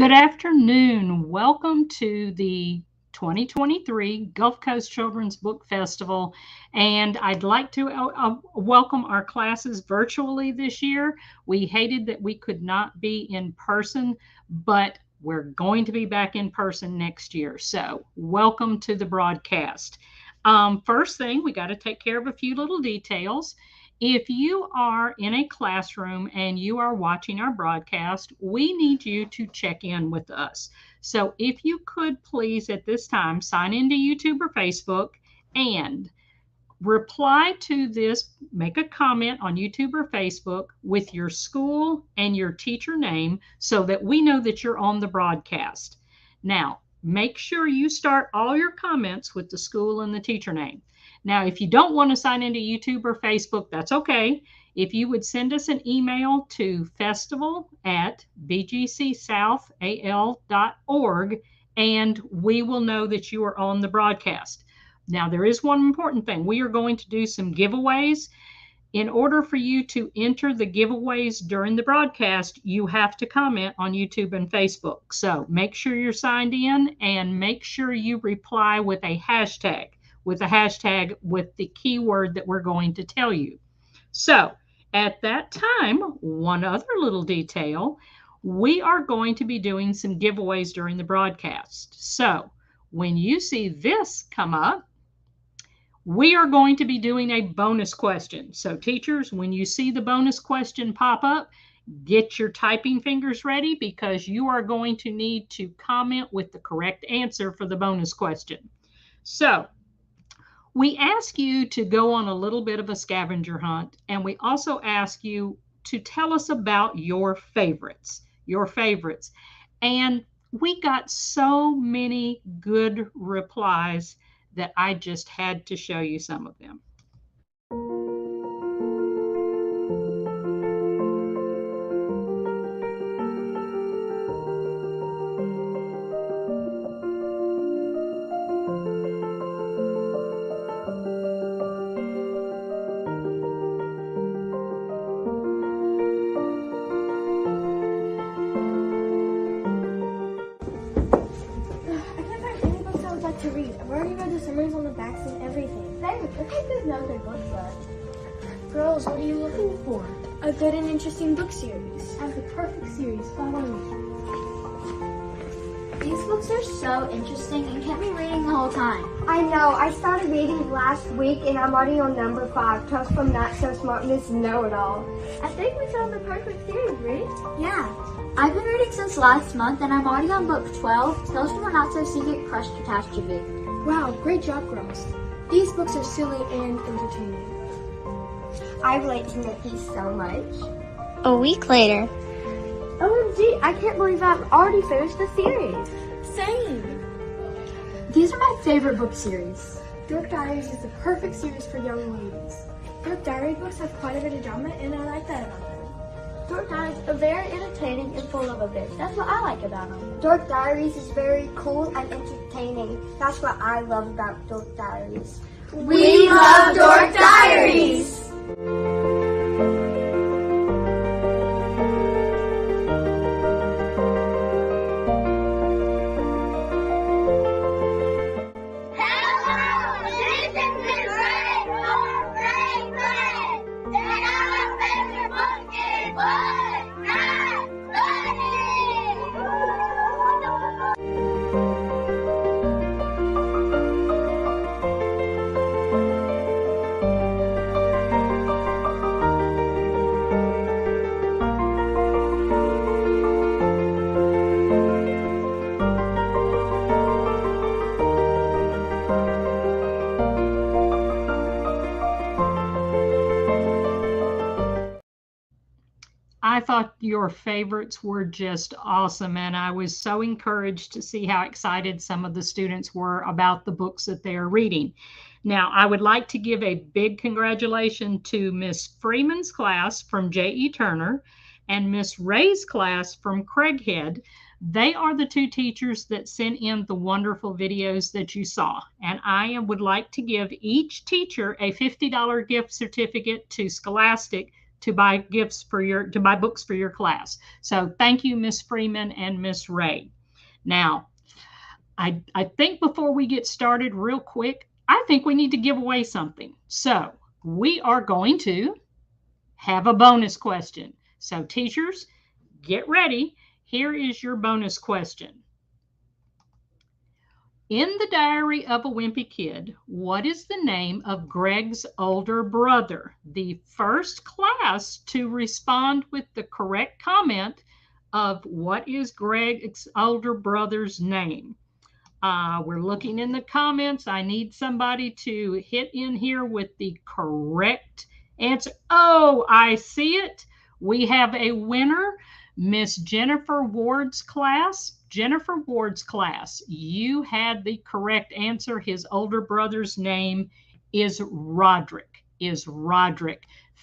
Good afternoon. Welcome to the 2023 Gulf Coast Children's Book Festival. And I'd like to welcome our classes virtually this year. We hated that we could not be in person, but we're going to be back in person next year. So welcome to the broadcast. First thing, we got to take care of a few little details. If you are in a classroom and you are watching our broadcast, we need you to check in with us. So if you could please at this time sign into YouTube or Facebook and reply to this, make a comment on YouTube or Facebook with your school and your teacher name so that we know that you're on the broadcast. Now, make sure you start all your comments with the school and the teacher name. Now, if you don't want to sign into YouTube or Facebook, that's okay. If you would send us an email to festival@bgcsouthl.org, and we will know that you are on the broadcast. Now, there is one important thing. We are going to do some giveaways. In order for you to enter the giveaways during the broadcast, you have to comment on YouTube and Facebook. So make sure you're signed in and make sure you reply with a hashtag with the keyword that we're going to tell you. So at that time, one other little detail, we are going to be doing some giveaways during the broadcast. So when you see this come up, we are going to be doing a bonus question. So teachers, when you see the bonus question pop up, get your typing fingers ready because you are going to need to comment with the correct answer for the bonus question. So we ask you to go on a little bit of a scavenger hunt, and we also ask you to tell us about your favorites. And we got so many good replies that I just had to show you some of them. To read. I've already read the summaries on the backs and everything. Same. The papers know their books are. Girls, what are you looking for? A good and interesting book series. I have the perfect series. Follow me. These books are so interesting and kept me reading the whole time. I know. I started reading last week and I'm already on number 5. Tales from Not So Smart Miss Know-It-All. I think we found the perfect series, Reed. Yeah. I've been reading since last month and I'm already on book 12, Tales from a Not So Secret Crush Catastrophe. Wow, great job, girls. These books are silly and entertaining. I relate to Nikki so much. A week later. OMG, I can't believe I've already finished the series. Same. These are my favorite book series. Dork Diaries is the perfect series for young ladies. Dork Diary books have quite a bit of drama and I like that about them. Dork Diaries are very entertaining and full of events. That's what I like about them. Dork Diaries is very cool and entertaining. That's what I love about Dork Diaries. We love Dork Diaries! I thought your favorites were just awesome, and I was so encouraged to see how excited some of the students were about the books that they are reading. Now, I would like to give a big congratulations to Miss Freeman's class from J.E. Turner and Miss Ray's class from Craighead. They are the two teachers that sent in the wonderful videos that you saw. And I would like to give each teacher a $50 gift certificate to Scholastic to buy books for your class. So thank you, Miss Freeman and Miss Ray. Now, I think before we get started real quick, I think we need to give away something. So we are going to have a bonus question. So teachers, get ready. Here is your bonus question. In the Diary of a Wimpy Kid, what is the name of Greg's older brother? The first class to respond with the correct comment of what is Greg's older brother's name. We're looking in the comments. I need somebody to hit in here with the correct answer. Oh, I see it. We have a winner, Miss Jennifer Ward's class. Jennifer Ward's class, you had the correct answer. His older brother's name is Roderick.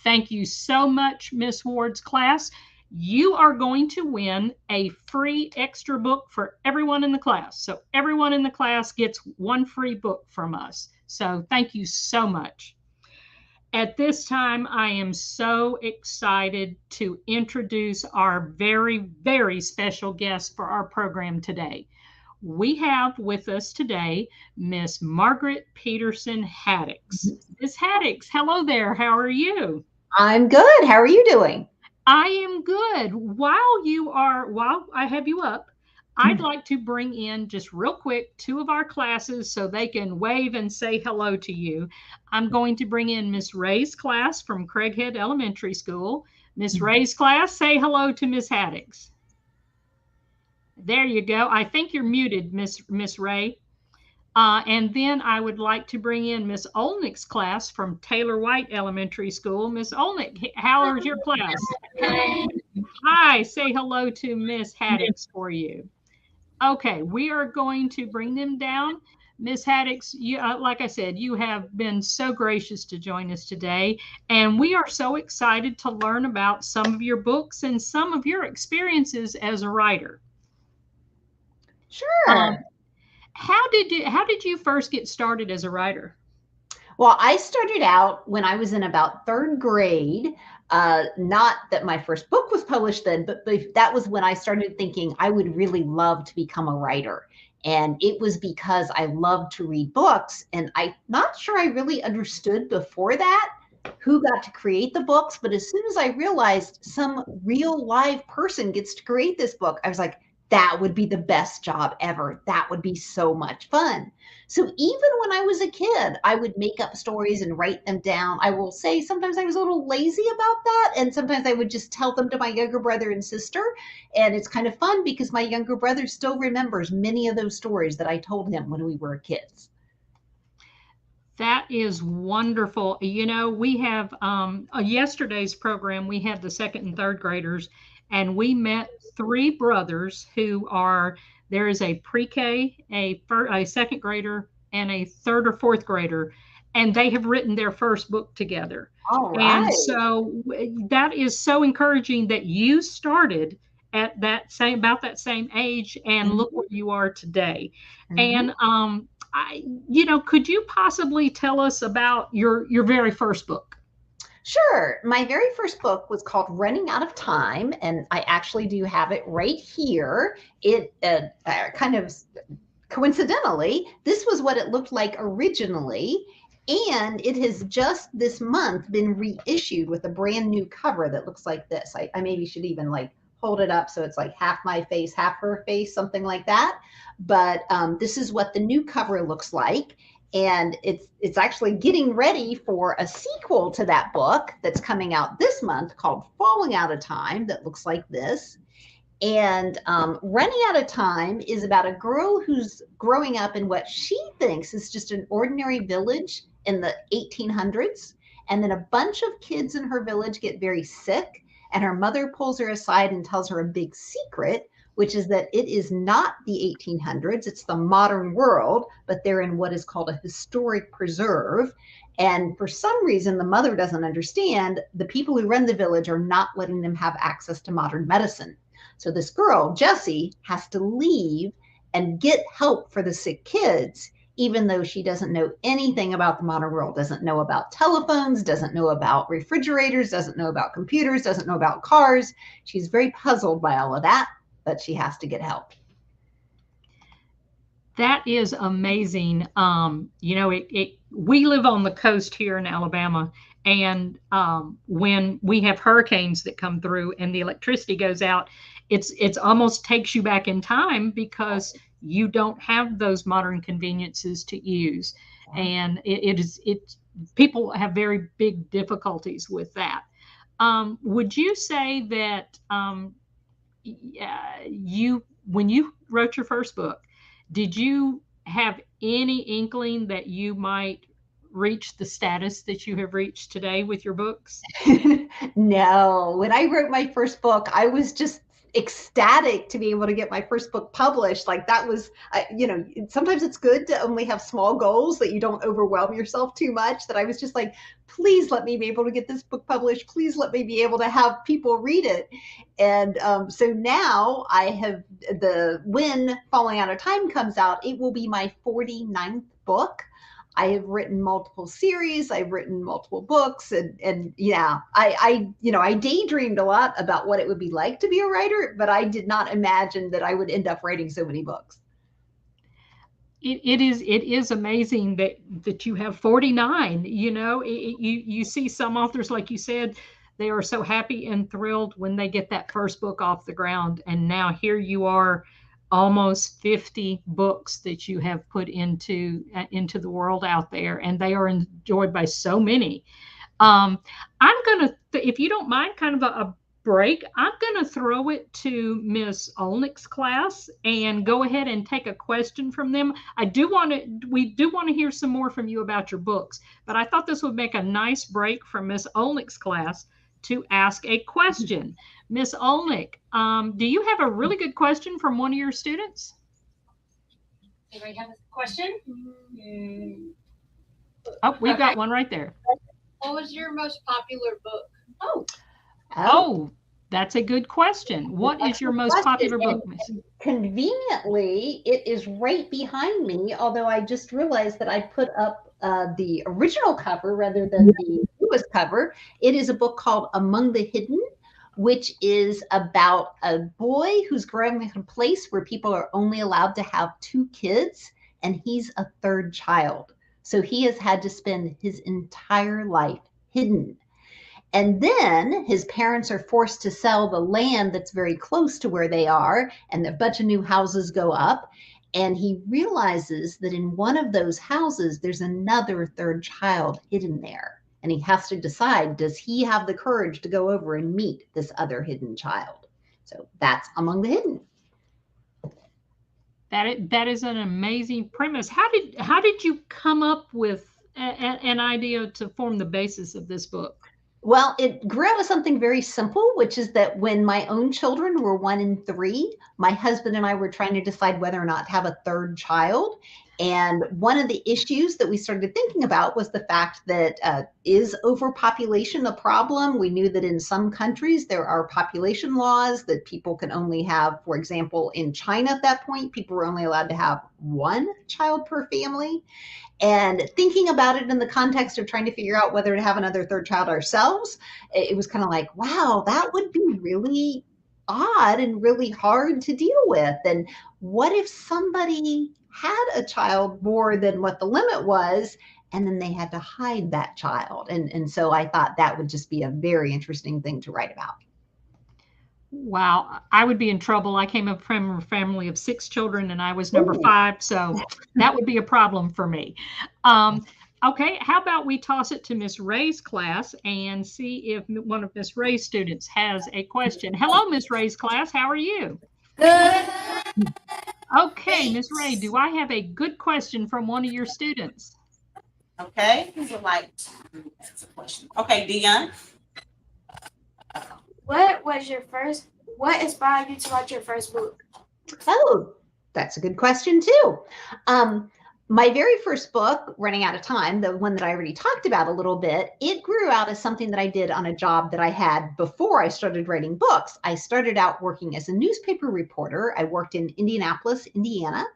Thank you so much, Miss Ward's class. You are going to win a free extra book for everyone in the class. So everyone in the class gets one free book from us. So thank you so much. At this time, I am so excited to introduce our very, very special guest for our program today. We have with us today Miss Margaret Peterson Haddix. Miss Haddix, hello there. How are you? I'm good. How are you doing? I am good. While I have you up, I'd like to bring in just real quick 2 of our classes so they can wave and say hello to you. I'm going to bring in Miss Ray's class from Craighead Elementary School. Miss Ray's class, say hello to Miss Haddix. There you go. I think you're muted, Miss Ray. And then I would like to bring in Miss Olnick's class from Taylor White Elementary School. Miss Olnick, how is your class? Hi, say hello to Miss Haddix for you. Okay, we are going to bring them down. Miss Haddix, like I said, you have been so gracious to join us today, and we are so excited to learn about some of your books and some of your experiences as a writer. Sure. How did you first get started as a writer? Well, I started out when I was in about 3rd grade. Not that my first book was published then, but that was when I started thinking I would really love to become a writer. And it was because I loved to read books. And I'm not sure I really understood before that who got to create the books. But as soon as I realized some real live person gets to create this book, I was like, that would be the best job ever. That would be so much fun. So even when I was a kid, I would make up stories and write them down. I will say sometimes I was a little lazy about that. And sometimes I would just tell them to my younger brother and sister. And it's kind of fun because my younger brother still remembers many of those stories that I told him when we were kids. That is wonderful. You know, we have yesterday's program, we had the 2nd and 3rd graders, and we met 3 brothers who are, there is a pre-K, a 2nd grader, and a 3rd or 4th grader, and they have written their first book together. All right. And so that is so encouraging that you started at about that same age, and look where you are today. And could you possibly tell us about your very first book? Sure. My very first book was called Running Out of Time, and I actually do have it right here. It kind of coincidentally, this was what it looked like originally, and it has just this month been reissued with a brand new cover that looks like this. I maybe should even like hold it up so it's like half my face, half her face, something like that. But this is what the new cover looks like. And it's actually getting ready for a sequel to that book that's coming out this month called Falling Out of Time that looks like this. And Running Out of Time is about a girl who's growing up in what she thinks is just an ordinary village in the 1800s. And then a bunch of kids in her village get very sick, and her mother pulls her aside and tells her a big secret, which is that it is not the 1800s, it's the modern world, but they're in what is called a historic preserve. And for some reason, the mother doesn't understand, the people who run the village are not letting them have access to modern medicine. So this girl, Jessie, has to leave and get help for the sick kids even though she doesn't know anything about the modern world, doesn't know about telephones, doesn't know about refrigerators, doesn't know about computers, doesn't know about cars. She's very puzzled by all of that, but she has to get help. That is amazing. We live on the coast here in Alabama, and when we have hurricanes that come through and the electricity goes out, it's almost takes you back in time because you don't have those modern conveniences to use, and people have very big difficulties with that. Would you say that when you wrote your first book, did you have any inkling that you might reach the status that you have reached today with your books? No, when I wrote my first book, I was just ecstatic to be able to get my first book published. Like that was, sometimes it's good to only have small goals that you don't overwhelm yourself too much. That I was just like, please let me be able to get this book published. Please let me be able to have people read it. And so now I have when Falling Out of Time comes out, it will be my 49th book. I have written multiple series. I've written multiple books, and yeah, I daydreamed a lot about what it would be like to be a writer, but I did not imagine that I would end up writing so many books. It is amazing that you have 49. You see some authors, like you said, they are so happy and thrilled when they get that first book off the ground, and now here you are, almost 50 books that you have put into the world out there, and they are enjoyed by so many. I'm going to, if you don't mind, kind of a break, I'm going to throw it to Miss Olnick's class and go ahead and take a question from them. We do want to hear some more from you about your books, but I thought this would make a nice break from Miss Olnick's class to ask a question. Miss Olnick, do you have a really good question from one of your students? Anybody have a question? Oh, we've got one right there. What was your most popular book? Oh, that's a good question. What is your most popular book, Miss? Conveniently, it is right behind me, although I just realized that I put up the original cover rather than the newest cover. It is a book called Among the Hidden, which is about a boy who's growing up in a place where people are only allowed to have 2 kids, and he's a 3rd child. So he has had to spend his entire life hidden. And then his parents are forced to sell the land that's very close to where they are, and a bunch of new houses go up. And he realizes that in one of those houses, there's another 3rd child hidden there. And he has to decide, does he have the courage to go over and meet this other hidden child? So that's Among the Hidden. That is an amazing premise. How did you come up with an idea to form the basis of this book? Well, it grew out of something very simple, which is that when my own children were 1 and 3, my husband and I were trying to decide whether or not to have a 3rd child. And one of the issues that we started thinking about was the fact that is overpopulation a problem? We knew that in some countries there are population laws that people can only have, for example, in China at that point, people were only allowed to have 1 child per family. And thinking about it in the context of trying to figure out whether to have another 3rd child ourselves, it was kind of like, wow, that would be really odd and really hard to deal with. And what if somebody had a child more than what the limit was, and then they had to hide that child? And so I thought that would just be a very interesting thing to write about. Wow, I would be in trouble. I came up from a family of 6 children, and I was number 5, so that would be a problem for me. Okay, how about we toss it to Miss Ray's class and see if one of Miss Ray's students has a question. Hello, Miss Ray's class. How are you? Good. Okay, Miss Ray, do I have a good question from one of your students? Okay, who would like to answer the question? Okay, Dion. What inspired you to write your first book? Oh, that's a good question too. My very first book, Running Out of Time, the one that I already talked about a little bit, it grew out as something that I did on a job that I had before I started writing books. I started out working as a newspaper reporter. I worked in Indianapolis, Indiana,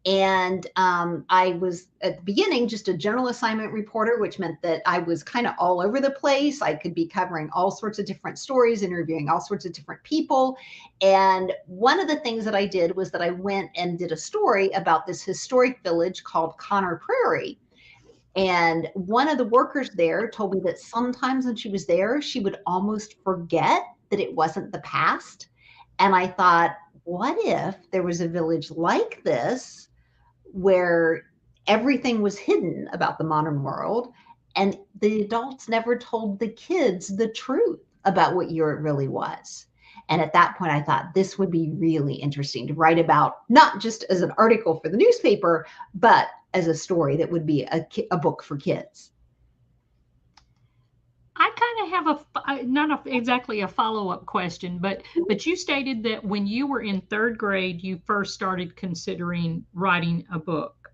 And I was at the beginning just a general assignment reporter, which meant that I was kind of all over the place. I could be covering all sorts of different stories, interviewing all sorts of different people. And one of the things that I did was that I went and did a story about this historic village called Conner Prairie. And one of the workers there told me that sometimes when she was there, she would almost forget that it wasn't the past. And I thought, what if there was a village like this where everything was hidden about the modern world and the adults never told the kids the truth about what year it really was? And at that point, I thought this would be really interesting to write about, not just as an article for the newspaper, but as a story that would be a book for kids. I kind of have not exactly a follow-up question, but you stated that when you were in third grade, you first started considering writing a book.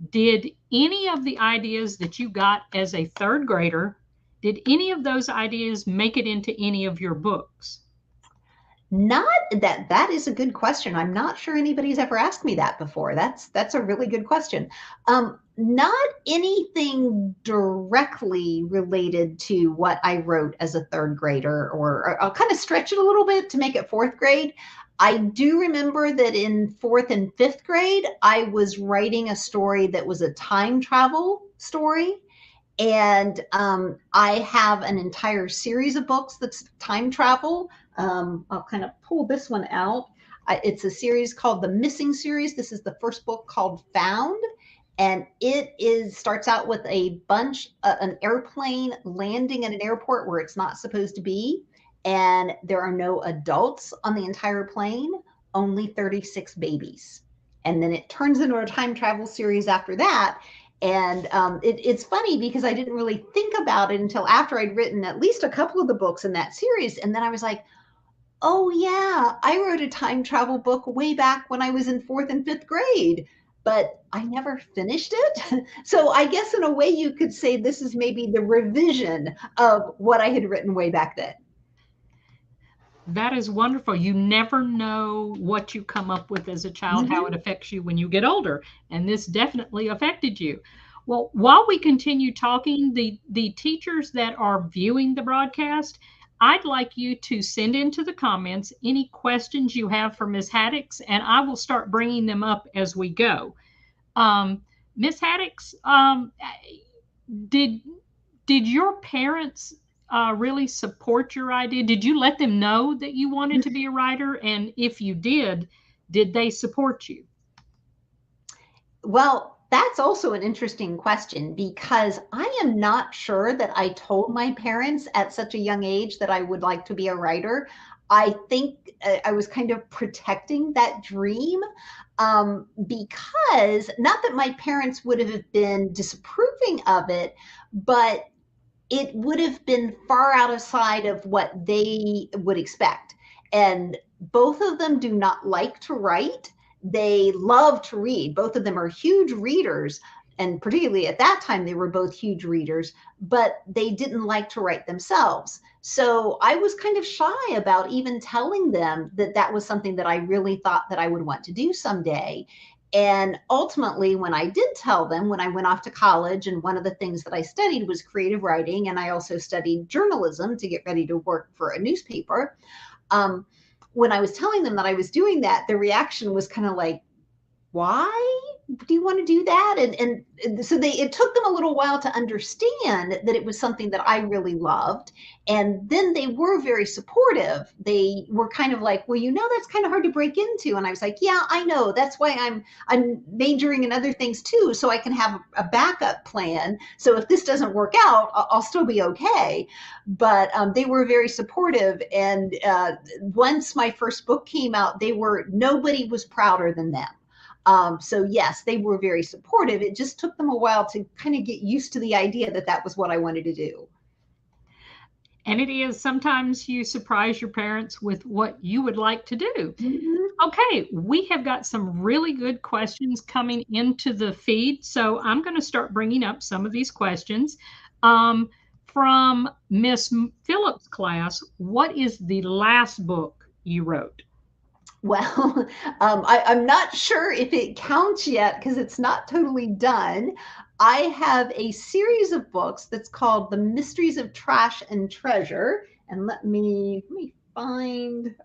Did any of the ideas that you got as a third grader, did any of those ideas make it into any of your books? Not that. That is a good question. I'm not sure anybody's ever asked me that before. That's a really good question. Not anything directly related to what I wrote as a third grader, or I'll kind of stretch it a little bit to make it fourth grade. I do remember that in fourth and fifth grade, I was writing a story that was a time travel story. And I have an entire series of books that's time travel. I'll kind of pull this one out. It's a series called the Missing Series. This is the first book called Found. And it starts out with an airplane landing at an airport where it's not supposed to be. And there are no adults on the entire plane, only 36 babies. And then it turns into a time travel series after that. And it's funny because I didn't really think about it until after I'd written at least a couple of the books in that series. And then I was like, oh yeah, I wrote a time travel book way back when I was in fourth and fifth grade, but I never finished it. So I guess in a way you could say this is maybe the revision of what I had written way back then. That is wonderful. You never know what you come up with as a child, how it affects you when you get older. And this definitely affected you. Well, while we continue talking, the teachers that are viewing the broadcast, I'd like you to send into the comments any questions you have for Ms. Haddix, and I will start bringing them up as we go. Ms. Haddix, did your parents really support your idea? Did you let them know that you wanted to be a writer? And if you did they support you? Well, that's also an interesting question, because I am not sure that I told my parents at such a young age that I would like to be a writer. I think I was kind of protecting that dream, because not that my parents would have been disapproving of it, but it would have been far outside of what they would expect. And both of them do not like to write. They love to read. Both of them are huge readers. And particularly at that time, they were both huge readers, but they didn't like to write themselves. So I was kind of shy about even telling them that that was something that I really thought that I would want to do someday. And ultimately, when I did tell them, when I went off to college, and one of the things that I studied was creative writing, and I also studied journalism to get ready to work for a newspaper. When I was telling them that I was doing that, the reaction was kind of like, why do you want to do that? And so it took them a little while to understand that it was something that I really loved. And then they were very supportive. They were kind of like, well, that's kind of hard to break into. And I was like, yeah, I know. That's why I'm majoring in other things too, so I can have a backup plan. So if this doesn't work out, I'll still be okay. But they were very supportive. And once my first book came out, nobody was prouder than them. So yes, they were very supportive. It just took them a while to kind of get used to the idea that that was what I wanted to do. And it is, sometimes you surprise your parents with what you would like to do. Okay, we have got some really good questions coming into the feed. So I'm going to start bringing up some of these questions. From Miss Phillips' class, what is the last book you wrote? Well, I'm not sure if it counts yet because it's not totally done. I have a series of books that's called The Mysteries of Trash and Treasure. And let me find,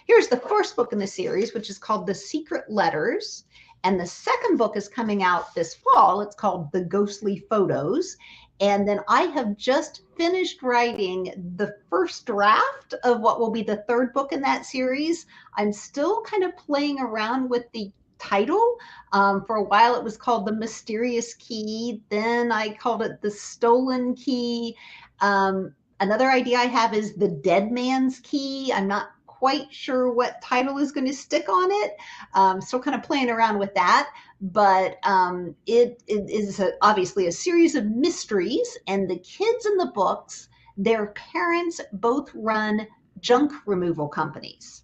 here's the first book in the series, which is called The Secret Letters. And the second book is coming out this fall. It's called The Ghostly Photos. And then I have just finished writing the first draft of what will be the third book in that series. I'm still kind of playing around with the title. For a while, it was called The Mysterious Key. Then I called it The Stolen Key. Another idea I have is The Dead Man's Key. I'm not quite sure what title is going to stick on it. Still kind of playing around with that. But it is obviously a series of mysteries, and the kids in the books, their parents both run junk removal companies.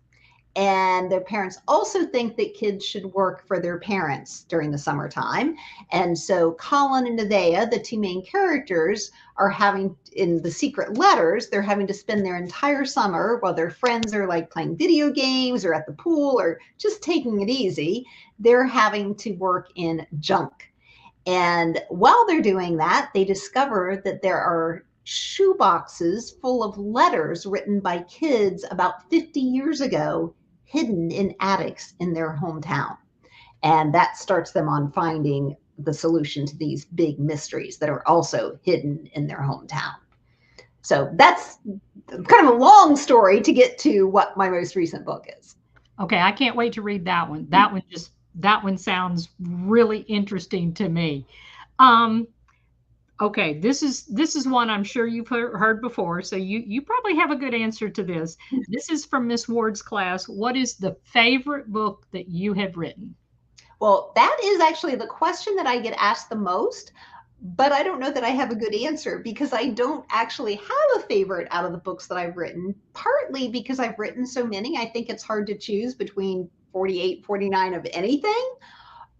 And their parents also think that kids should work for their parents during the summertime. And so Colin and Nevaeh, the two main characters, are having, in The Secret Letters, they're having to spend their entire summer while their friends are like playing video games or at the pool or just taking it easy. They're having to work in junk. And while they're doing that, they discover that there are shoeboxes full of letters written by kids about 50 years ago, hidden in attics in their hometown. And that starts them on finding the solution to these big mysteries that are also hidden in their hometown. So that's kind of a long story to get to what my most recent book is. Okay, I can't wait to read that one. That one sounds really interesting to me. Okay, this is one I'm sure you've heard before, so you probably have a good answer to this. This is from Miss Ward's class. What is the favorite book that you have written? Well, that is actually the question that I get asked the most, but I don't know that I have a good answer because I don't actually have a favorite out of the books that I've written, partly because I've written so many. I think it's hard to choose between 48, 49 of anything.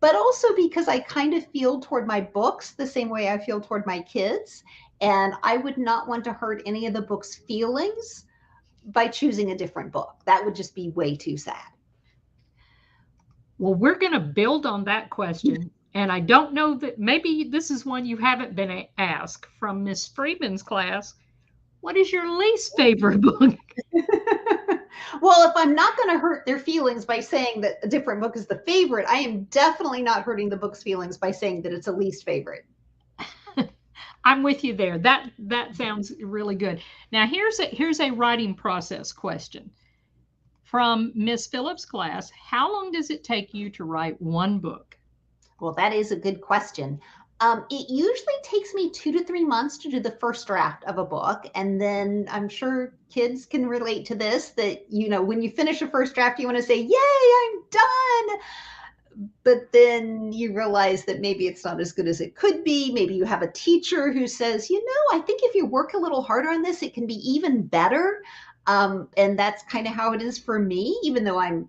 But also because I kind of feel toward my books the same way I feel toward my kids. And I would not want to hurt any of the book's feelings by choosing a different book. That would just be way too sad. Well, we're going to build on that question. And I don't know that maybe this is one you haven't been asked from Miss Freeman's class. What is your least favorite book? Well, if I'm not going to hurt their feelings by saying that a different book is the favorite, I am definitely not hurting the book's feelings by saying that it's a least favorite. I'm with you there. That sounds really good. Now, here's a writing process question from Miss Phillips' class. How long does it take you to write one book? Well, that is a good question. It usually takes me 2 to 3 months to do the first draft of a book. And then I'm sure kids can relate to this, that, when you finish a first draft, you want to say, yay, I'm done. But then you realize that maybe it's not as good as it could be. Maybe you have a teacher who says, I think if you work a little harder on this, it can be even better. And that's kind of how it is for me, even though I've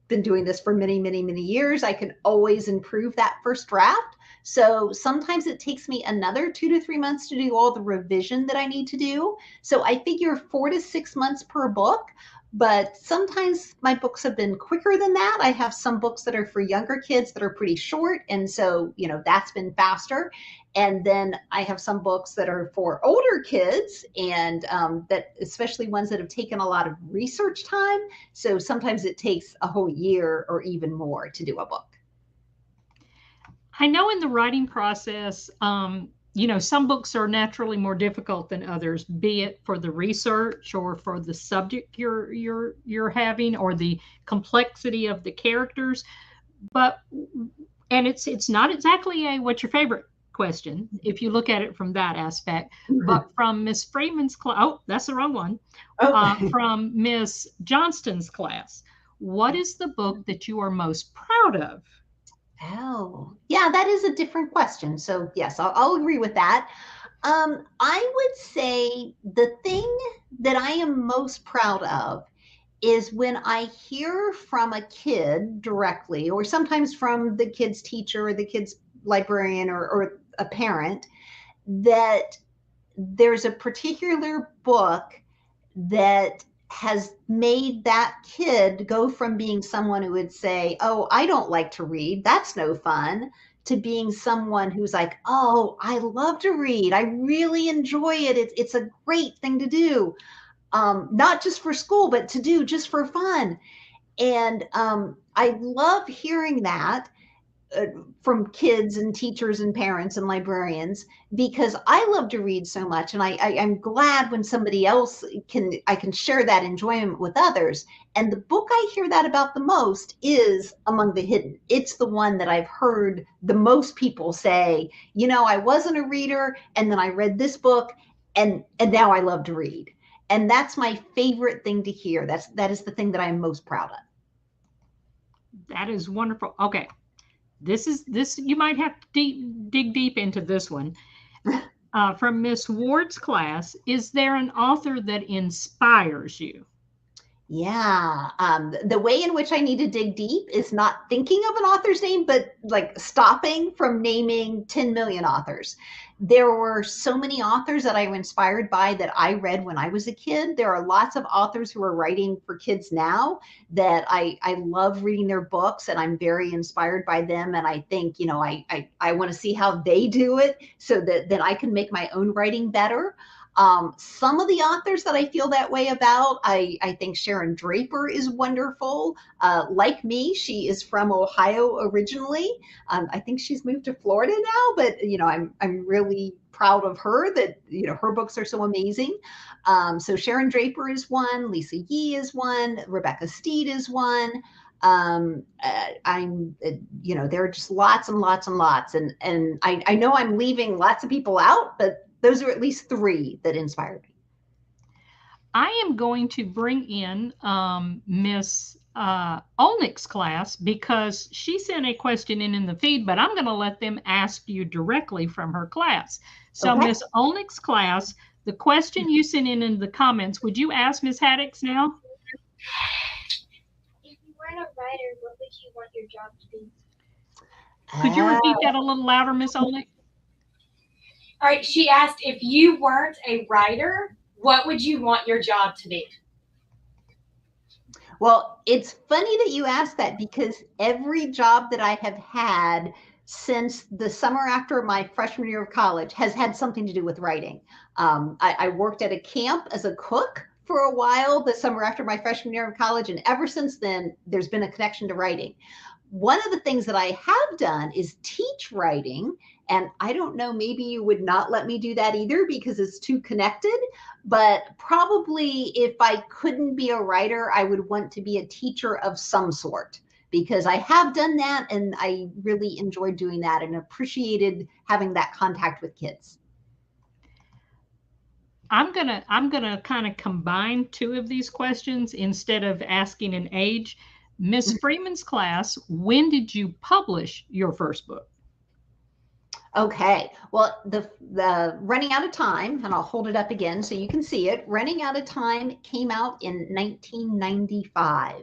been doing this for many, many, many years. I can always improve that first draft. So sometimes it takes me another 2 to 3 months to do all the revision that I need to do. So I figure 4 to 6 months per book, but sometimes my books have been quicker than that. I have some books that are for younger kids that are pretty short. And so, that's been faster. And then I have some books that are for older kids and that especially ones that have taken a lot of research time. So sometimes it takes a whole year or even more to do a book. I know in the writing process, some books are naturally more difficult than others, be it for the research or for the subject you're having or the complexity of the characters. And it's not exactly a what's your favorite question if you look at it from that aspect. Mm-hmm. But from Miss Freeman's class, oh, that's the wrong one. From Miss Johnston's class, what is the book that you are most proud of? Oh, yeah, that is a different question. So yes, I'll agree with that. I would say the thing that I am most proud of is when I hear from a kid directly, or sometimes from the kid's teacher or the kid's librarian or a parent, that there's a particular book that has made that kid go from being someone who would say, oh, I don't like to read, that's no fun, to being someone who's like, oh, I love to read, I really enjoy it, it's a great thing to do, not just for school, but to do just for fun. And I love hearing that from kids and teachers and parents and librarians, because I love to read so much, and I'm glad when somebody else I can share that enjoyment with others. And the book I hear that about the most is Among the Hidden. It's the one that I've heard the most people say, you know, I wasn't a reader, and then I read this book, and now I love to read. And that's my favorite thing to hear. That is the thing that I'm most proud of. That is wonderful. Okay. This you might have to dig deep into this one. From Miss Ward's class, is there an author that inspires you? Yeah. The way in which I need to dig deep is not thinking of an author's name, but like stopping from naming 10 million authors. There were so many authors that I was inspired by that I read when I was a kid. There are lots of authors who are writing for kids now that I love reading their books, and I'm very inspired by them. And I think, you know, I want to see how they do it so that I can make my own writing better. Some of the authors that I feel that way about, I think Sharon Draper is wonderful. Like me, she is from Ohio originally. I think she's moved to Florida now, but you know, I'm really proud of her that, you know, her books are so amazing. So Sharon Draper is one, Lisa Yee is one, Rebecca Steed is one. You know, there are just lots and lots and lots, and I know I'm leaving lots of people out, but those are at least three that inspired me. I am going to bring in Miss Olnick's class, because she sent a question in the feed, but I'm going to let them ask you directly from her class. So okay. Miss Olnick's class, the question you sent in the comments, would you ask Miss Haddix now? If you weren't a writer, what would you want your job to be? Could you repeat that a little louder, Miss Olnick? All right, she asked, if you weren't a writer, what would you want your job to be? Well, it's funny that you asked that, because every job that I have had since the summer after my freshman year of college has had something to do with writing. I worked at a camp as a cook for a while the summer after my freshman year of college, and ever since then, there's been a connection to writing. One of the things that I have done is teach writing. And I don't know, maybe you would not let me do that either because it's too connected. But probably if I couldn't be a writer, I would want to be a teacher of some sort, because I have done that and I really enjoyed doing that and appreciated having that contact with kids. I'm gonna kind of combine two of these questions instead of asking an age. Miss Freeman's class, when did you publish your first book? Okay, well, the Running Out of Time, and I'll hold it up again so you can see it. Running Out of Time came out in 1995.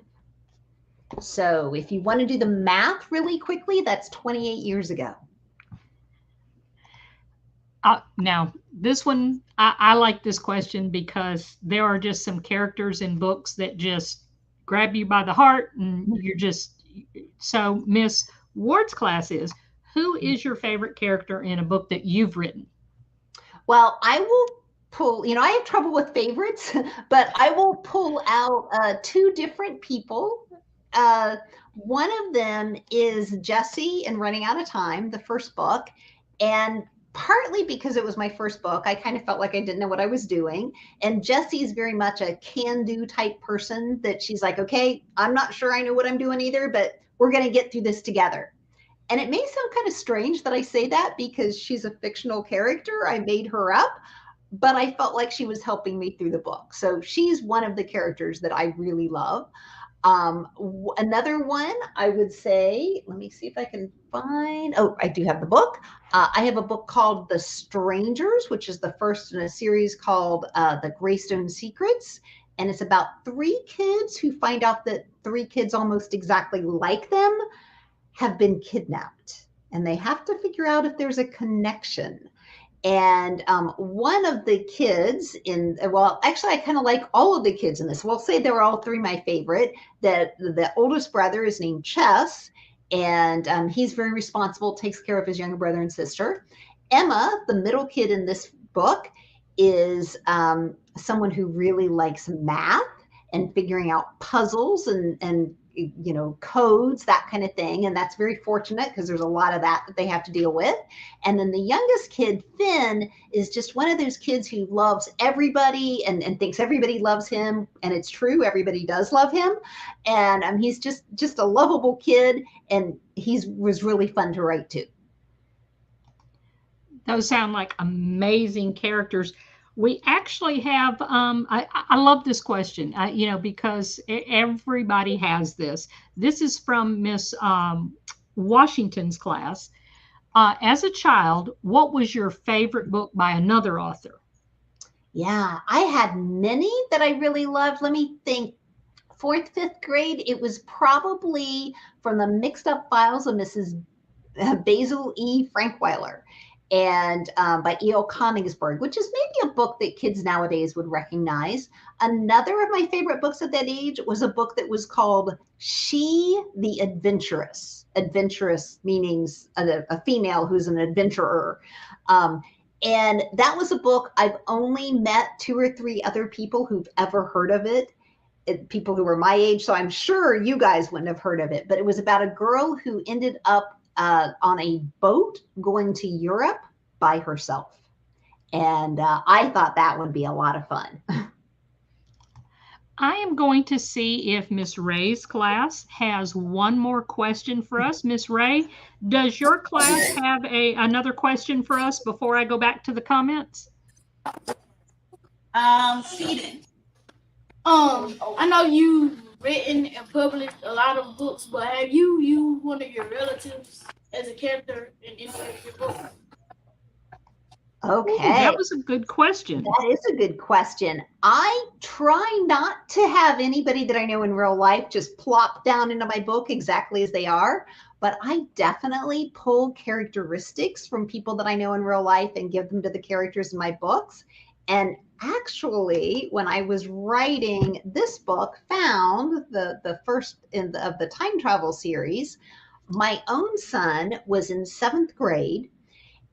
So if you want to do the math really quickly, that's 28 years ago. Now, this one, I like this question because there are just some characters in books that just grab you by the heart, and you're just, so Miss Ward's class is, who is your favorite character in a book that you've written? Well, I will pull, you know, I have trouble with favorites, but I will pull out two different people. One of them is Jessie in Running Out of Time, the first book. And partly because it was my first book, I kind of felt like I didn't know what I was doing. And Jessie is very much a can-do type person, that she's like, okay, I'm not sure I know what I'm doing either, but we're going to get through this together. And it may sound kind of strange that I say that because she's a fictional character. I made her up, but I felt like she was helping me through the book. So she's one of the characters that I really love. Another one I would say, let me see if I can find, oh, I do have the book. I have a book called The Strangers, which is the first in a series called The Greystone Secrets. And it's about three kids who find out that three kids almost exactly like them have been kidnapped, and they have to figure out if there's a connection. And one of the kids well, actually, I kind of like all of the kids in this. We'll say they were all three my favorite. That the oldest brother is named Chess, and he's very responsible, takes care of his younger brother and sister. Emma, the middle kid in this book, is someone who really likes math and figuring out puzzles and codes, that kind of thing. And that's very fortunate because there's a lot of that they have to deal with. And then the youngest kid, Finn, is just one of those kids who loves everybody and thinks everybody loves him. And it's true, everybody does love him. And he's just a lovable kid, and was really fun to write to. Those sound like amazing characters. We actually have, I love this question, because everybody has this. This is from Miss Washington's class. As a child, what was your favorite book by another author? Yeah, I had many that I really loved. Let me think. 4th, 5th grade, it was probably from the Mixed Up Files of Mrs. Basil E. Frankweiler, and by E.L. Konigsberg, which is maybe a book that kids nowadays would recognize. Another of my favorite books at that age was a book that was called She the Adventuress. Adventuress meaning a female who's an adventurer. And that was a book I've only met 2 or 3 other people who've ever heard of it. People who were my age, so I'm sure you guys wouldn't have heard of it. But it was about a girl who ended up on a boat going to Europe by herself. And I thought that would be a lot of fun. I am going to see if Miss Ray's class has one more question for us. Miss Ray, does your class have another question for us before I go back to the comments? Keaton. I know you've written and published a lot of books, but have you used one of your relatives as a character in any of your books? Okay. That was a good question. That is a good question. I try not to have anybody that I know in real life just plop down into my book exactly as they are, but I definitely pull characteristics from people that I know in real life and give them to the characters in my books. And actually, when I was writing this book, Found, the first of the time travel series, my own son was in 7th grade.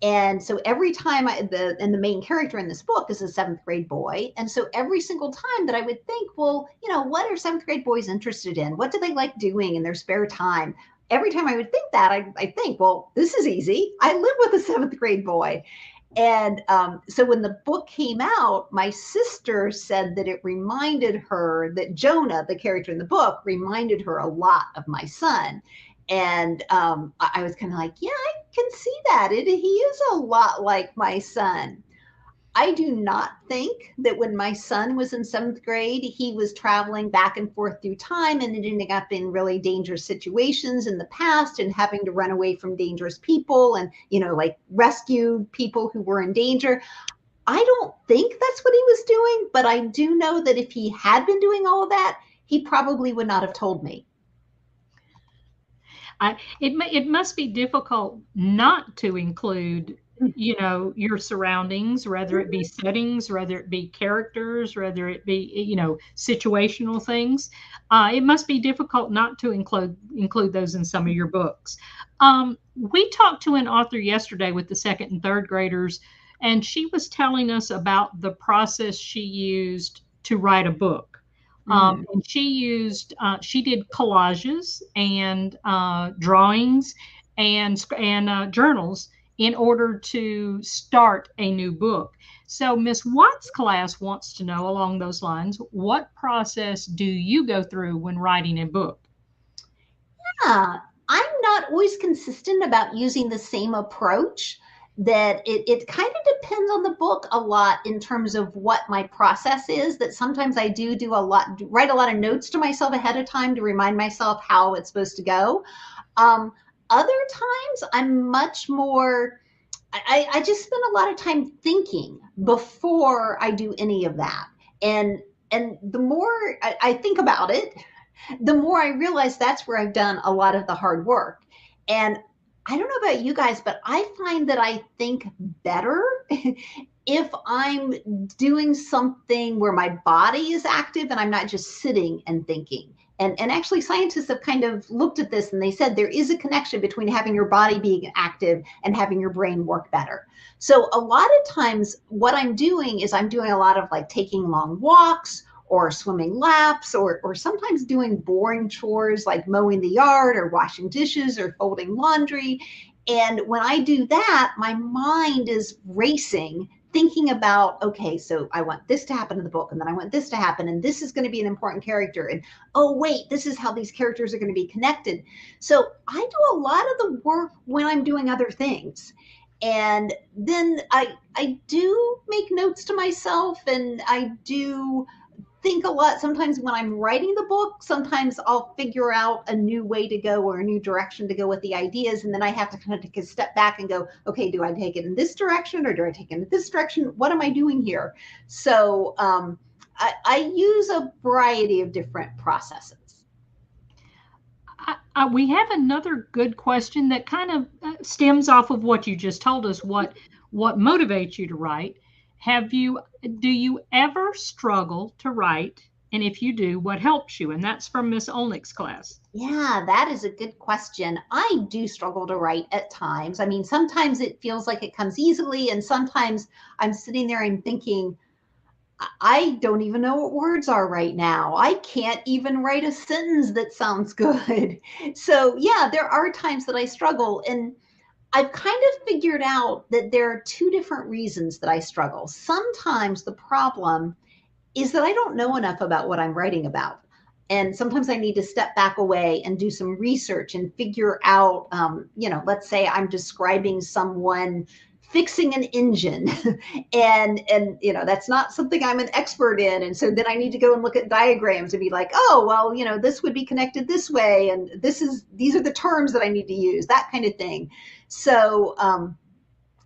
And so every time the main character in this book is a 7th grade boy. And so every single time that I would think, well, what are 7th grade boys interested in? What do they like doing in their spare time? Every time I would think that, I think, well, this is easy. I live with a 7th grade boy. And so when the book came out, my sister said that it reminded her that Jonah, the character in the book, reminded her a lot of my son. And I was kind of like, yeah, I can see that. He is a lot like my son. I do not think that when my son was in 7th grade, he was traveling back and forth through time and ending up in really dangerous situations in the past and having to run away from dangerous people and, like rescue people who were in danger. I don't think that's what he was doing, but I do know that if he had been doing all of that, he probably would not have told me. It must be difficult not to include your surroundings, whether it be settings, whether it be characters, whether it be situational things. It must be difficult not to include those in some of your books. We talked to an author yesterday with the 2nd and 3rd graders, and she was telling us about the process she used to write a book. And she did collages and drawings and journals in order to start a new book. So Miss Watts' class wants to know along those lines, what process do you go through when writing a book? Yeah, I'm not always consistent about using the same approach. That it kind of depends on the book a lot in terms of what my process is. That sometimes I write a lot of notes to myself ahead of time to remind myself how it's supposed to go. Other times I'm much more, I just spend a lot of time thinking before I do any of that. And the more I think about it, the more I realize that's where I've done a lot of the hard work. And I don't know about you guys, but I find that I think better if I'm doing something where my body is active and I'm not just sitting and thinking. And actually, scientists have kind of looked at this and they said there is a connection between having your body being active and having your brain work better. So a lot of times what I'm doing is I'm doing a lot of like taking long walks or swimming laps or sometimes doing boring chores like mowing the yard or washing dishes or folding laundry. And when I do that, my mind is racing, thinking about, okay, so I want this to happen in the book, and then I want this to happen, and this is going to be an important character. And oh, wait, this is how these characters are going to be connected. So I do a lot of the work when I'm doing other things. And then I do make notes to myself, and I do think a lot. Sometimes when I'm writing the book, sometimes I'll figure out a new way to go or a new direction to go with the ideas. And then I have to kind of take a step back and go, okay, do I take it in this direction or do I take it in this direction? What am I doing here? So I use a variety of different processes. We have another good question that kind of stems off of what you just told us, what motivates you to write. Do you ever struggle to write? And if you do, what helps you? And that's from Miss Olnick's class. Yeah, that is a good question. I do struggle to write at times. I mean, sometimes it feels like it comes easily, and sometimes I'm sitting there and thinking, I don't even know what words are right now. I can't even write a sentence that sounds good. So yeah, there are times that I struggle, and I've kind of figured out that there are two different reasons that I struggle. Sometimes the problem is that I don't know enough about what I'm writing about. And sometimes I need to step back away and do some research and figure out, let's say I'm describing someone fixing an engine and that's not something I'm an expert in. And so then I need to go and look at diagrams and be like, oh, well, this would be connected this way. And these are the terms that I need to use, that kind of thing. So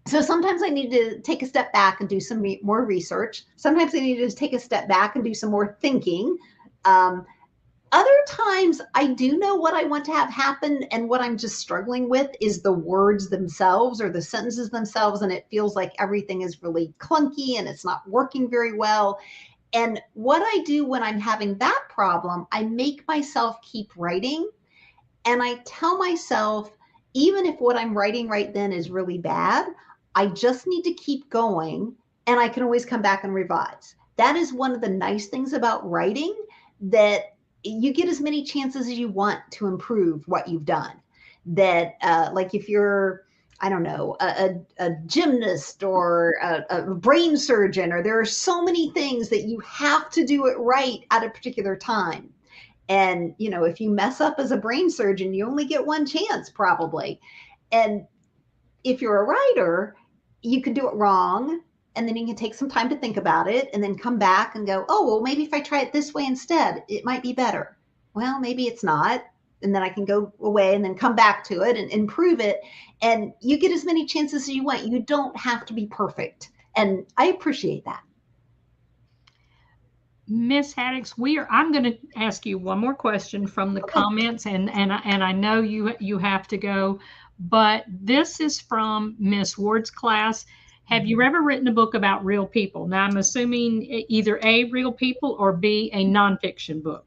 sometimes I need to take a step back and do some more research. Sometimes I need to take a step back and do some more thinking. Other times I do know what I want to have happen, and what I'm just struggling with is the words themselves or the sentences themselves, and it feels like everything is really clunky and it's not working very well. And what I do when I'm having that problem, I make myself keep writing, and I tell myself, even if what I'm writing right then is really bad, I just need to keep going, and I can always come back and revise. That is one of the nice things about writing, that you get as many chances as you want to improve what you've done. That like if you're, I don't know, a gymnast or a brain surgeon, or there are so many things that you have to do it right at a particular time. And, if you mess up as a brain surgeon, you only get one chance probably. And if you're a writer, you could do it wrong, and then you can take some time to think about it and then come back and go, oh, well, maybe if I try it this way instead, it might be better. Well, maybe it's not. And then I can go away and then come back to it and improve it. And you get as many chances as you want. You don't have to be perfect. And I appreciate that. Miss Haddix, I'm going to ask you one more question from the comments, and I know you have to go, but this is from Miss Ward's class. Have you ever written a book about real people? Now, I'm assuming either A, real people, or B, a nonfiction book.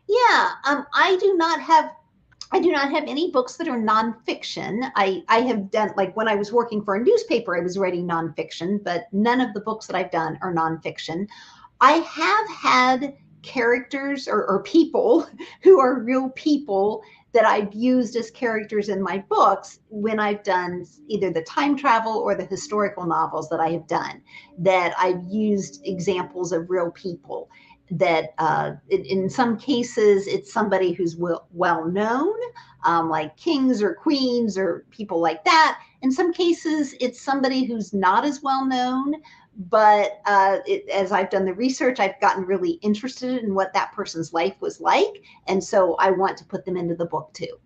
Yeah, I do not have any books that are nonfiction. I have done, like when I was working for a newspaper, I was writing nonfiction, but none of the books that I've done are nonfiction. I have had characters or people who are real people that I've used as characters in my books when I've done either the time travel or the historical novels that I have done, that I've used examples of real people. That in some cases, it's somebody who's well known, like kings or queens or people like that. In some cases, it's somebody who's not as well known, but as I've done the research, I've gotten really interested in what that person's life was like. And so I want to put them into the book too.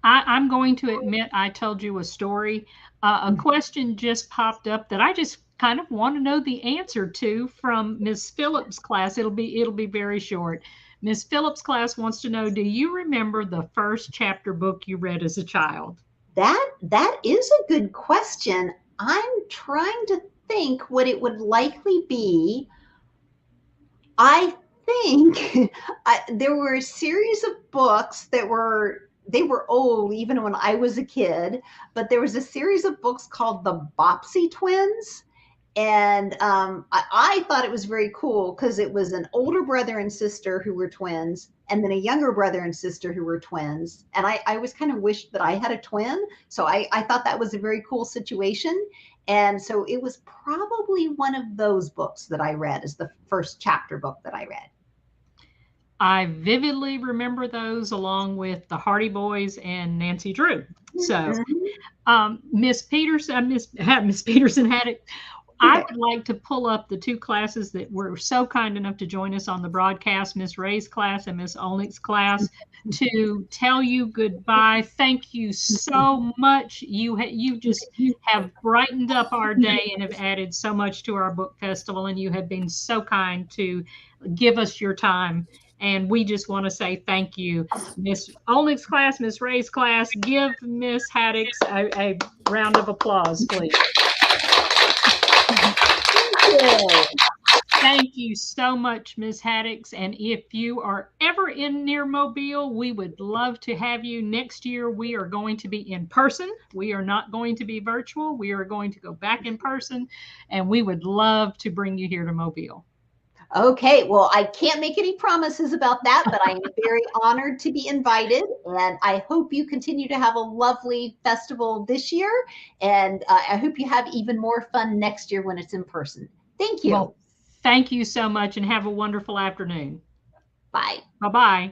I'm going to admit I told you a story. A question just popped up that I just kind of want to know the answer to from Miss Phillips' class. It'll be very short. Miss Phillips' class wants to know, do you remember the first chapter book you read as a child? That is a good question. I'm trying to think what it would likely be. I think there were a series of books that they were old even when I was a kid, but there was a series of books called the Bobbsey Twins. And I thought it was very cool because it was an older brother and sister who were twins, and then a younger brother and sister who were twins. And I always kind of wished that I had a twin. So I thought that was a very cool situation. And so it was probably one of those books that I read as the first chapter book that I read. I vividly remember those along with the Hardy Boys and Nancy Drew. So Miss Peterson, Miss Peterson had it. I would like to pull up the two classes that were so kind enough to join us on the broadcast, Miss Ray's class and Miss Olnick's class, to tell you goodbye. Thank you so much. You just have brightened up our day and have added so much to our book festival, and you have been so kind to give us your time. And we just want to say thank you. Miss Olnick's class, Miss Ray's class, give Miss Haddix a round of applause, please. Thank you so much, Ms. Haddix. And if you are ever near Mobile, we would love to have you. Next year, we are going to be in person. We are not going to be virtual. We are going to go back in person, and we would love to bring you here to Mobile. Okay, well, I can't make any promises about that, but I'm very honored to be invited, and I hope you continue to have a lovely festival this year, and I hope you have even more fun next year when it's in person. Thank you. Well, thank you so much, and have a wonderful afternoon. Bye. Bye-bye.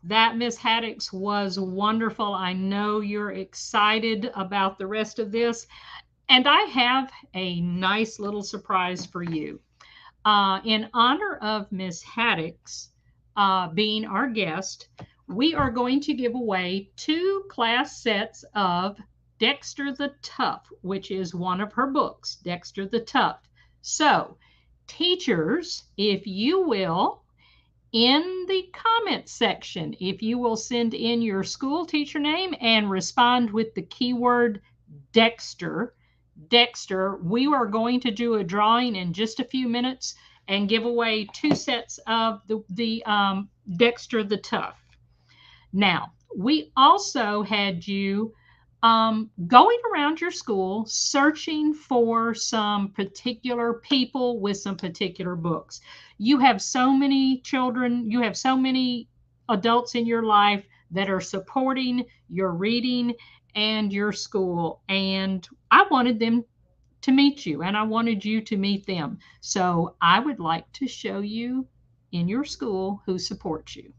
That, Miss Haddix, was wonderful. I know you're excited about the rest of this, and I have a nice little surprise for you. In honor of Miss Haddix being our guest, we are going to give away 2 class sets of Dexter the Tough, which is one of her books, Dexter the Tough. So, teachers, if you will, in the comment section, if you will send in your school teacher name and respond with the keyword Dexter, we are going to do a drawing in just a few minutes and give away 2 sets of the Dexter the Tough. Now, we also had you going around your school searching for some particular people with some particular books. You have so many children, you have so many adults in your life that are supporting your reading and your school, and I wanted them to meet you, and I wanted you to meet them. So I would like to show you in your school who supports you.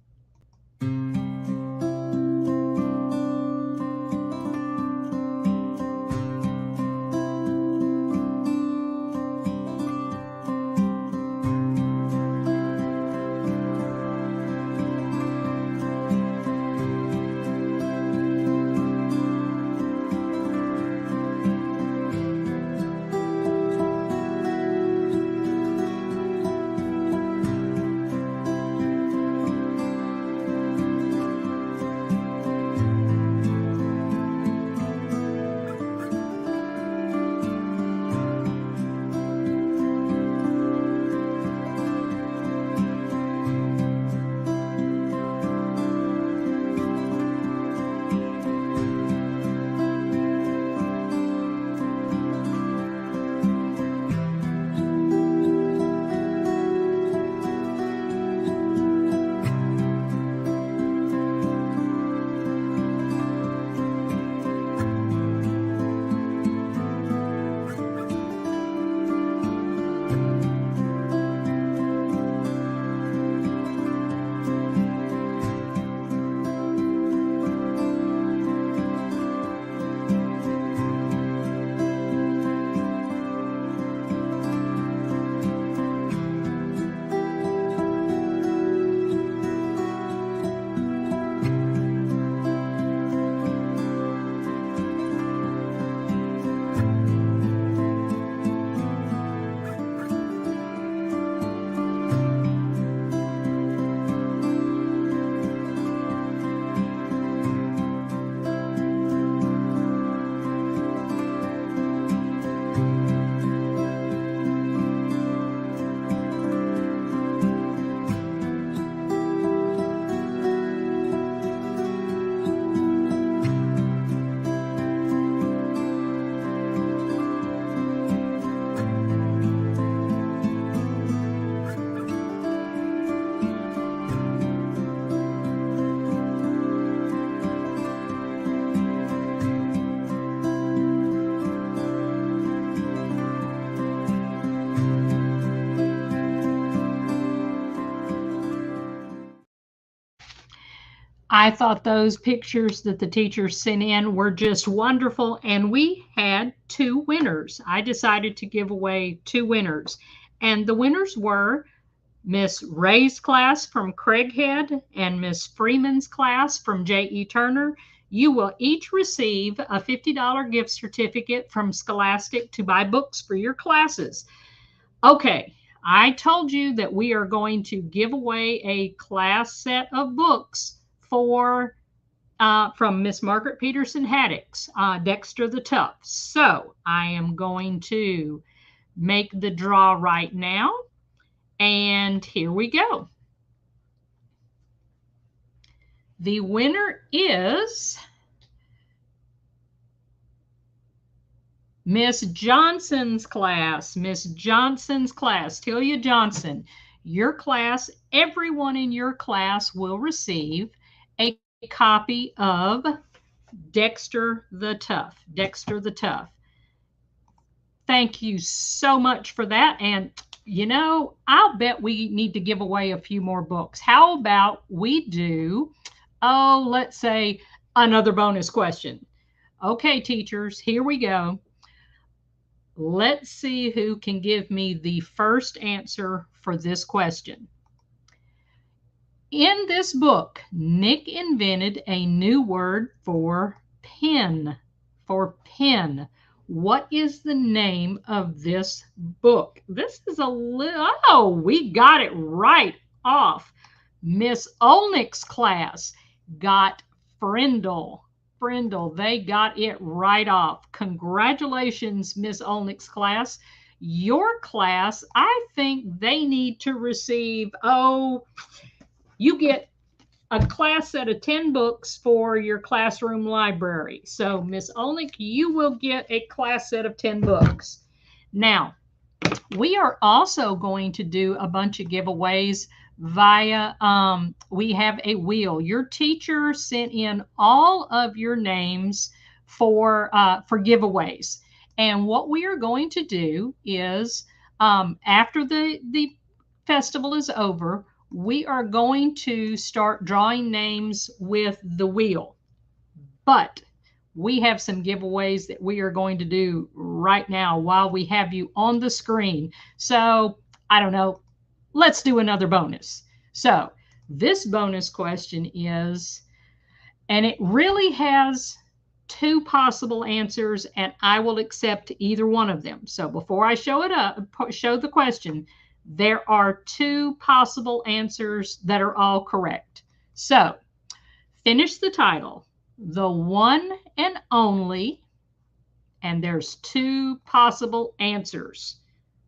I thought those pictures that the teachers sent in were just wonderful, and we had 2 winners. I decided to give away 2 winners, and the winners were Miss Ray's class from Craighead and Miss Freeman's class from J.E. Turner. You will each receive a $50 gift certificate from Scholastic to buy books for your classes. Okay, I told you that we are going to give away a class set of books for from Miss Margaret Peterson Haddock's Dexter the Tough. So I am going to make the draw right now, and here we go. The winner is Miss Johnson's class. Miss Johnson's class, Tilia Johnson. Your class, everyone in your class will receive a copy of Dexter the Tough. Dexter the Tough. Thank you so much for that. And, you know, I'll bet we need to give away a few more books. How about we do, let's say another bonus question. Okay, teachers, here we go. Let's see who can give me the first answer for this question. In this book, Nick invented a new word for pen. For pen. What is the name of this book? This is a little, oh, we got it right off. Miss Olnick's class got Frindle. Frindle, they got it right off. Congratulations, Miss Olnick's class. Your class, I think they need to receive, you get a class set of 10 books for your classroom library. So, Miss Olnick, you will get a class set of 10 books. Now, we are also going to do a bunch of giveaways via, we have a wheel. Your teacher sent in all of your names for giveaways. And what we are going to do is, after the festival is over, we are going to start drawing names with the wheel. But we have some giveaways that we are going to do right now while we have you on the screen. So, I don't know, let's do another bonus. So, this bonus question is, and it really has 2 possible answers, and I will accept either one of them. So, before I show the question, there are 2 possible answers that are all correct. So, finish the title, The One and Only, and there's 2 possible answers.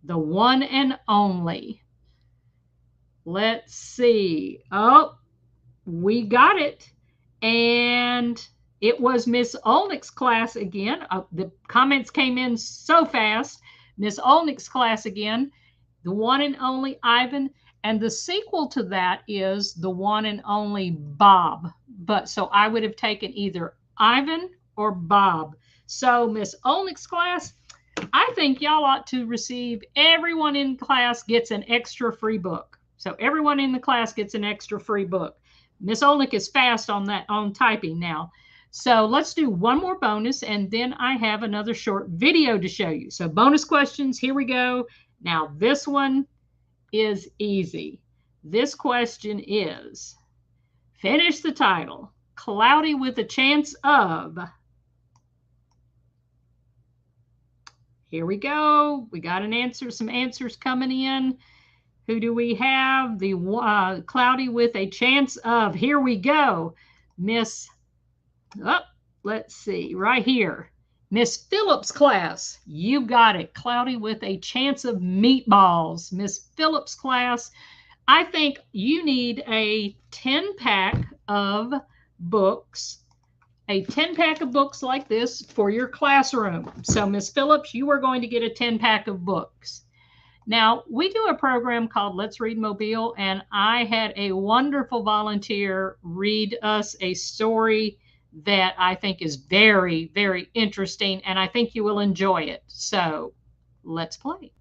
The One and Only. Let's see. Oh, we got it. And it was Miss Olnick's class again. The comments came in so fast. Miss Olnick's class again. The One and Only Ivan, and the sequel to that is The One and Only Bob. But so I would have taken either Ivan or Bob. So Miss Olnick's class, I think y'all ought to receive, everyone in class gets an extra free book. So everyone in the class gets an extra free book. Miss Olnick is fast on that, on typing now. So let's do one more bonus, and then I have another short video to show you. So bonus questions, here we go. Now, this one is easy. This question is, finish the title, Cloudy with a Chance of. Here we go. We got an answer, some answers coming in. Who do we have? The Cloudy with a Chance of. Here we go. Miss, let's see, right here. Miss Phillips' class, you got it. Cloudy with a Chance of Meatballs. Miss Phillips' class, I think you need a 10-pack of books, a 10-pack of books like this for your classroom. So, Miss Phillips, you are going to get a 10-pack of books. Now, we do a program called Let's Read Mobile, and I had a wonderful volunteer read us a story that I think is very, very interesting, and I think you will enjoy it. So, let's play.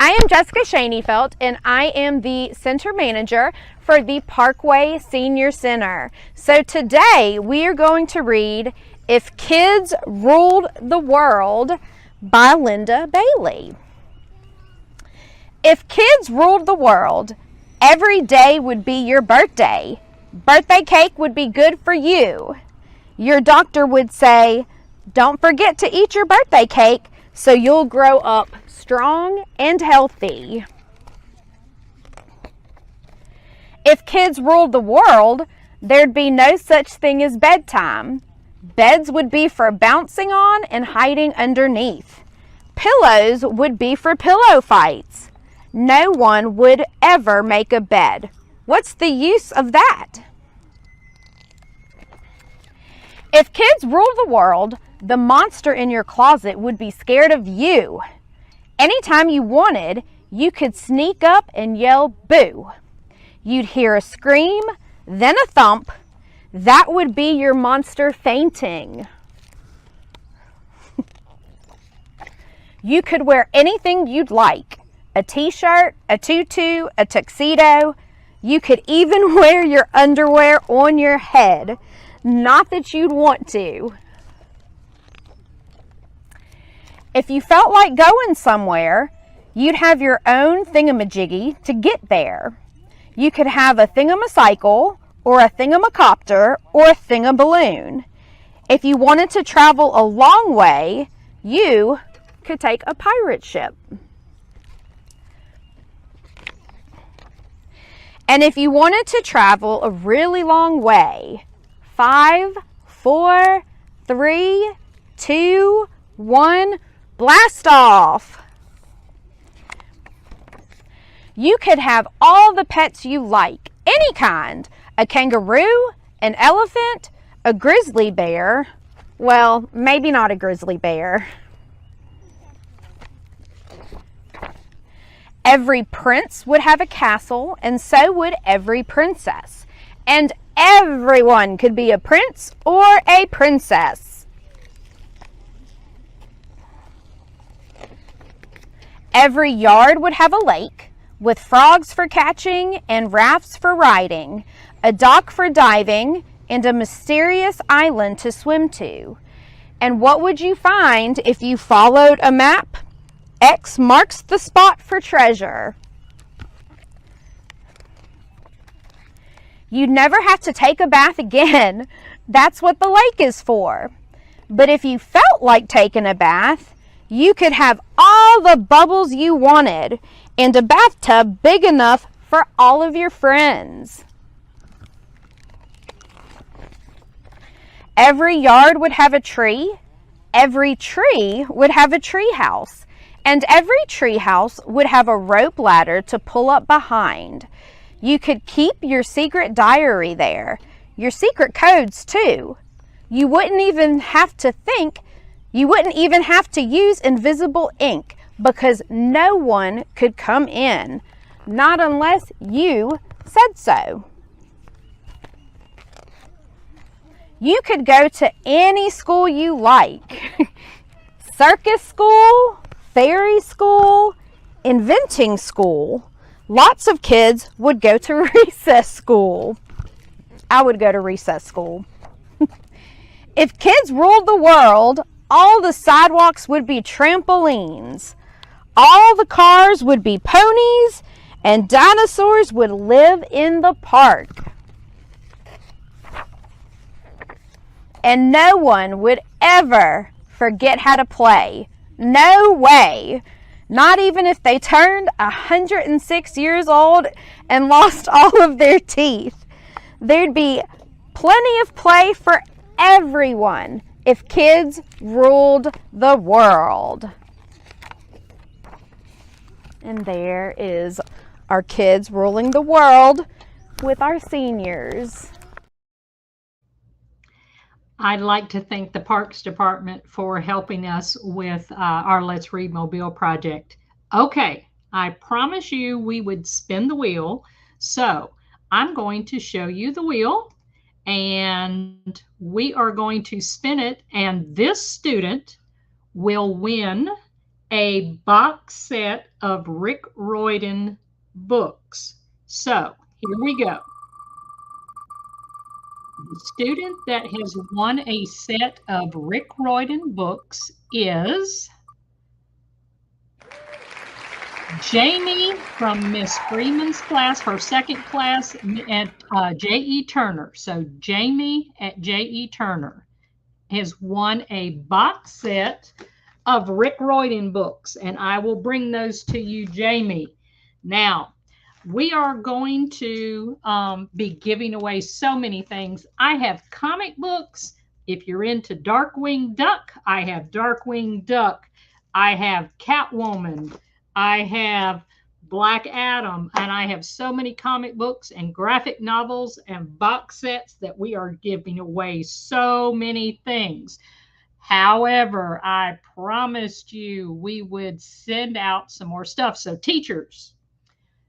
I am Jessica Shaneyfelt, and I am the center manager for the Parkway Senior Center. So today we are going to read If Kids Ruled the World by Linda Bailey. If kids ruled the world, every day would be your birthday. Birthday cake would be good for you. Your doctor would say, don't forget to eat your birthday cake so you'll grow up strong and healthy. If kids ruled the world, there'd be no such thing as bedtime. Beds would be for bouncing on and hiding underneath. Pillows would be for pillow fights. No one would ever make a bed. What's the use of that? If kids ruled the world, the monster in your closet would be scared of you. Anytime you wanted, you could sneak up and yell boo. You'd hear a scream, then a thump. That would be your monster fainting. You could wear anything you'd like. A t-shirt, a tutu, a tuxedo. You could even wear your underwear on your head. Not that you'd want to. If you felt like going somewhere, you'd have your own thingamajiggy to get there. You could have a thingamacycle, or a thingamacopter, or a thingaballoon. If you wanted to travel a long way, you could take a pirate ship. And if you wanted to travel a really long way, 5, 4, 3, 2, 1, blast off! You could have all the pets you like, any kind. A kangaroo, an elephant, a grizzly bear. Well, maybe not a grizzly bear. Every prince would have a castle, and so would every princess. And everyone could be a prince or a princess. Every yard would have a lake, with frogs for catching and rafts for riding, a dock for diving, and a mysterious island to swim to. And what would you find if you followed a map? X marks the spot for treasure. You'd never have to take a bath again. That's what the lake is for. But if you felt like taking a bath, you could have all the bubbles you wanted and a bathtub big enough for all of your friends. Every yard would have a tree. Every tree would have a tree house. And every tree house would have a rope ladder to pull up behind. You could keep your secret diary there, your secret codes too. You wouldn't even have to think, you wouldn't even have to use invisible ink because no one could come in, not unless you said so. You could go to any school you like. Circus school, fairy school, inventing school. Lots of kids would go to recess school. I would go to recess school. If kids ruled the world, all the sidewalks would be trampolines. All the cars would be ponies, and dinosaurs would live in the park. And no one would ever forget how to play. No way. Not even if they turned 106 years old and lost all of their teeth. There'd be plenty of play for everyone if kids ruled the world. And there is our kids ruling the world with our seniors. I'd like to thank the Parks Department for helping us with our Let's Read Mobile project. Okay, I promise you we would spin the wheel. So I'm going to show you the wheel and we are going to spin it, and this student will win a box set of Rick Riordan books. So here we go. The student that has won a set of Rick Riordan books is Jamie from Miss Freeman's class, her second class at J.E. Turner. So Jamie at J.E. Turner has won a box set of Rick Riordan books, and I will bring those to you, Jamie. Now, we are going to be giving away so many things. I have comic books. If you're into Darkwing Duck, I have Darkwing Duck. I have Catwoman. I have Black Adam, and I have so many comic books and graphic novels and box sets that we are giving away so many things. However, I promised you we would send out some more stuff. So teachers,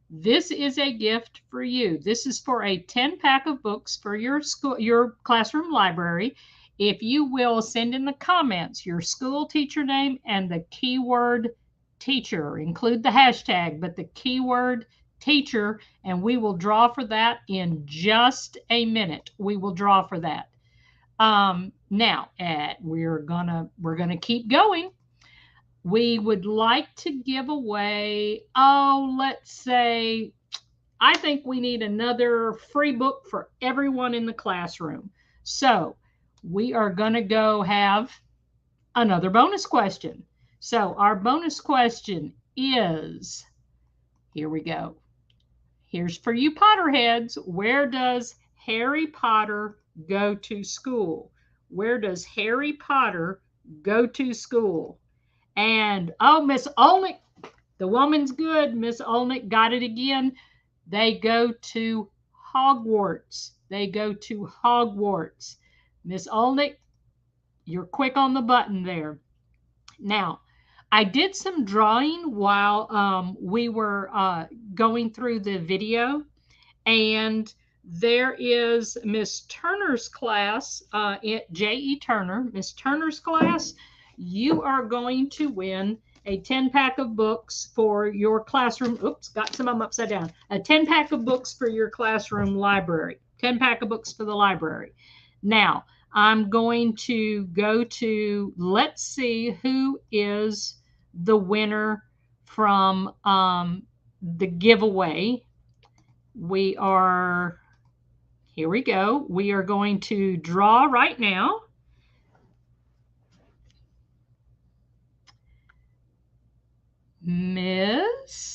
this is a gift for you. This is for a 10-pack of books for your school, your classroom library. If you will send in the comments your school teacher name and the keyword teacher, include the hashtag, but the keyword teacher, and we will draw for that in just a minute. We will draw for that. Now, we're gonna keep going. We would like to give away, let's say, I think we need another free book for everyone in the classroom. So we are gonna go have another bonus question. So our bonus question is, here we go. Here's for you Potterheads. Where does Harry Potter go to school? Where does Harry Potter go to school? And, Miss Olnick, the woman's good. Miss Olnick got it again. They go to Hogwarts. They go to Hogwarts. Miss Olnick, you're quick on the button there. Now, I did some drawing while we were going through the video, and there is Miss Turner's class at J.E. Turner. Miss Turner's class, you are going to win a 10-pack of books for your classroom. Oops, got some of them upside down. A 10-pack of books for your classroom library. 10-pack of books for the library. Now, I'm going to go to, let's see who is the winner from the giveaway. Here we go. We are going to draw right now. Miss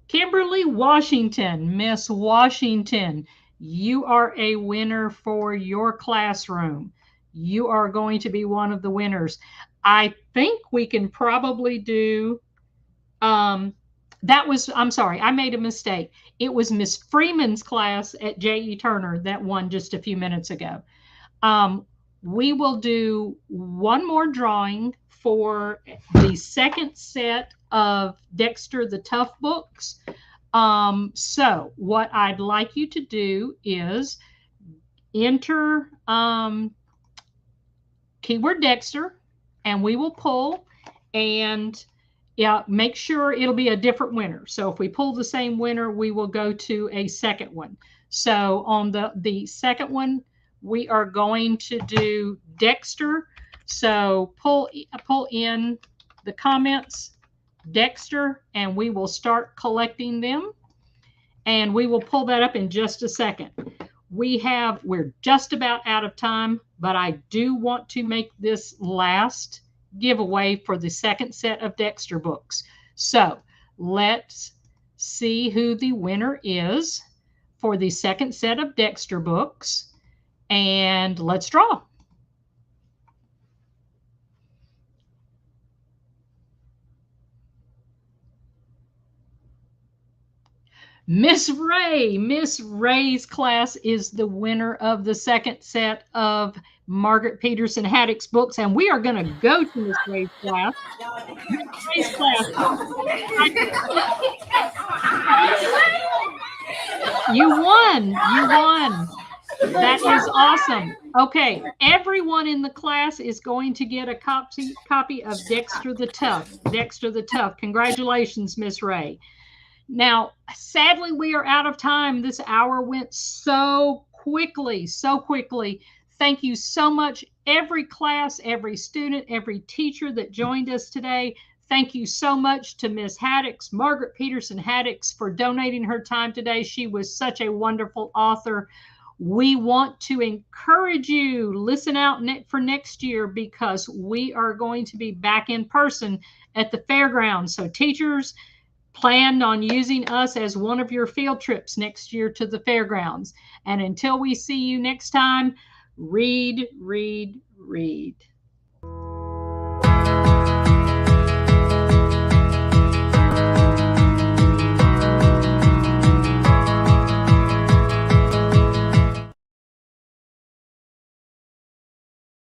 Kimberly Washington. Miss Washington, you are a winner for your classroom. You are going to be one of the winners. I think we can probably do, I'm sorry, I made a mistake. It was Miss Freeman's class at J.E. Turner that won just a few minutes ago. We will do one more drawing for the second set of Dexter the Tough books. So what I'd like you to do is enter keyword Dexter, and we will pull, and make sure it'll be a different winner. So if we pull the same winner, we will go to a second one. So on the second one, we are going to do Dexter. So pull in the comments, Dexter, and we will start collecting them. And we will pull that up in just a second. We're just about out of time, but I do want to make this last giveaway for the second set of Dexter books. So let's see who the winner is for the second set of Dexter books, and let's draw. Miss Ray's class is the winner of the second set of Margaret Peterson Haddock's books, and we are going to go to Miss Ray's class. Miss Ray's class. You won. That is awesome. Okay, everyone in the class is going to get a copy of Dexter the Tough. Dexter the Tough. Congratulations, Miss Ray. Now, sadly, we are out of time. This hour went so quickly, so quickly. Thank you so much, every class, every student, every teacher that joined us today. Thank you so much to Ms. Haddix, Margaret Peterson Haddix, for donating her time today. She was such a wonderful author. We want to encourage you, listen out for next year, because we are going to be back in person at the fairgrounds. So teachers, plan on using us as one of your field trips next year to the fairgrounds. And until we see you next time, read, read, read.